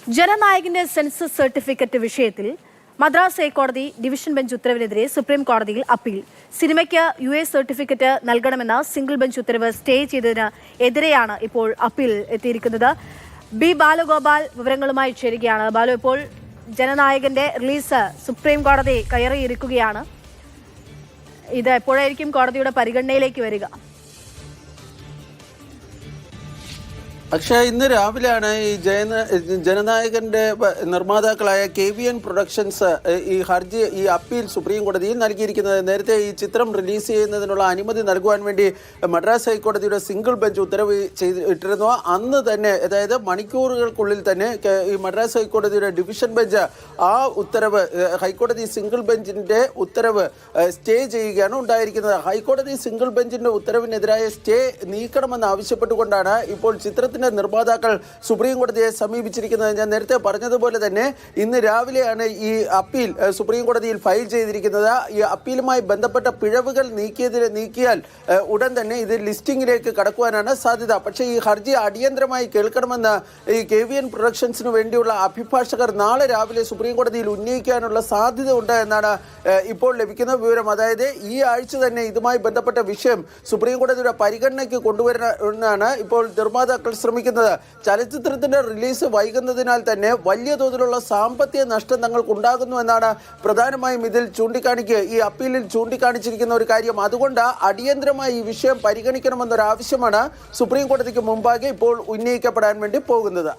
ജനനായകന്റെ census certificate വിഷയത്തിൽ മദ്രാസ് ഹൈക്കോടതി division bench ഉത്തരവിനെതിരെ സുപ്രീം കോടതിയിൽ അപ്പീൽ. സിനിമയ്ക്ക് US സർട്ടിഫിക്കറ്റ് നൽകണമെന്ന സിംഗിൾ ബെഞ്ച് ഉത്തരവ് സ്റ്റേ ചെയ്തതിന് എതിരെയാണ് ഇപ്പോൾ അപ്പീൽ എത്തിയിരിക്കുന്നത്. ബി ബാലഗോപാൽ വിവരങ്ങളുമായി ചേരുകയാണ്. ബാലു, ഇപ്പോൾ ജനനായകന്റെ റിലീസ് സുപ്രീം കോടതി കയറിയിരിക്കുകയാണ്. ഇത് എപ്പോഴായിരിക്കും കോടതിയുടെ പരിഗണനയിലേക്ക് വരിക? പക്ഷേ ഇന്ന് രാവിലെയാണ് ഈ ജനനായകന്റെ നിർമ്മാതാക്കളായ KVN പ്രൊഡക്ഷൻസ് ഈ അപ്പീൽ സുപ്രീം കോടതിയിൽ നൽകിയിരിക്കുന്നത്. നേരത്തെ ഈ ചിത്രം റിലീസ് ചെയ്യുന്നതിനുള്ള അനുമതി നൽകുവാൻ വേണ്ടി മദ്രാസ് ഹൈക്കോടതിയുടെ സിംഗിൾ ബെഞ്ച് ഉത്തരവ് ഇട്ടിരുന്നു. അന്ന് തന്നെ, അതായത് മണിക്കൂറുകൾക്കുള്ളിൽ തന്നെ ഈ മദ്രാസ് ഹൈക്കോടതിയുടെ ഡിവിഷൻ ബെഞ്ച് ആ ഉത്തരവ്, ഹൈക്കോടതി സിംഗിൾ ബെഞ്ചിന്റെ ഉത്തരവ് സ്റ്റേ ചെയ്യുകയാണ് ഉണ്ടായിരിക്കുന്നത്. ഹൈക്കോടതി സിംഗിൾ ബെഞ്ചിന്റെ ഉത്തരവിനെതിരായ സ്റ്റേ നീക്കണമെന്ന് ആവശ്യപ്പെട്ടുകൊണ്ടാണ് ഇപ്പോൾ ചിത്രത്തിന്റെ നിർമ്മാതാക്കൾ സുപ്രീം കോടതിയെ സമീപിച്ചിരിക്കുന്നത്. ഞാൻ നേരത്തെ പറഞ്ഞതുപോലെ തന്നെ ഇന്ന് രാവിലെയാണ് ഈ അപ്പീൽ സുപ്രീം കോടതിയിൽ ഫയൽ ചെയ്തിരിക്കുന്നത്. ഈ അപ്പീലുമായി ബന്ധപ്പെട്ട പിഴവുകൾ നീക്കിയാൽ ഉടൻ തന്നെ ഇത് ലിസ്റ്റിംഗിലേക്ക് കടക്കുവാനാണ് സാധ്യത. പക്ഷേ ഈ ഹർജി അടിയന്തരമായി കേൾക്കണമെന്ന് ഈ KVN പ്രൊഡക്ഷൻസിന് വേണ്ടിയുള്ള അഭിഭാഷകർ നാളെ രാവിലെ സുപ്രീം കോടതിയിൽ ഉന്നയിക്കാനുള്ള സാധ്യത ഉണ്ട് എന്നാണ് ഇപ്പോൾ ലഭിക്കുന്ന വിവരം. അതായത് ഈ ആഴ്ച തന്നെ ഇതുമായി ബന്ധപ്പെട്ട വിഷയം സുപ്രീം കോടതിയുടെ പരിഗണനയ്ക്ക് കൊണ്ടുവരാനാണ് ഇപ്പോൾ നിർമ്മാതാക്കൾ ശ്രമിക്കുന്നത്. ചലച്ചിത്രത്തിന്റെ റിലീസ് വൈകുന്നതിനാൽ തന്നെ വലിയ തോതിലുള്ള സാമ്പത്തിക നഷ്ടം തങ്ങൾക്ക് ഉണ്ടാകുന്നു എന്നാണ് പ്രധാനമായും ഇതിൽ ഈ അപ്പീലിൽ ചൂണ്ടിക്കാണിച്ചിരിക്കുന്ന ഒരു കാര്യം. അതുകൊണ്ട് അടിയന്തരമായി ഈ വിഷയം പരിഗണിക്കണമെന്നൊരാവശ്യമാണ് സുപ്രീം കോടതിക്ക് മുമ്പാകെ ഇപ്പോൾ ഉന്നയിക്കപ്പെടാൻ വേണ്ടി പോകുന്നത്.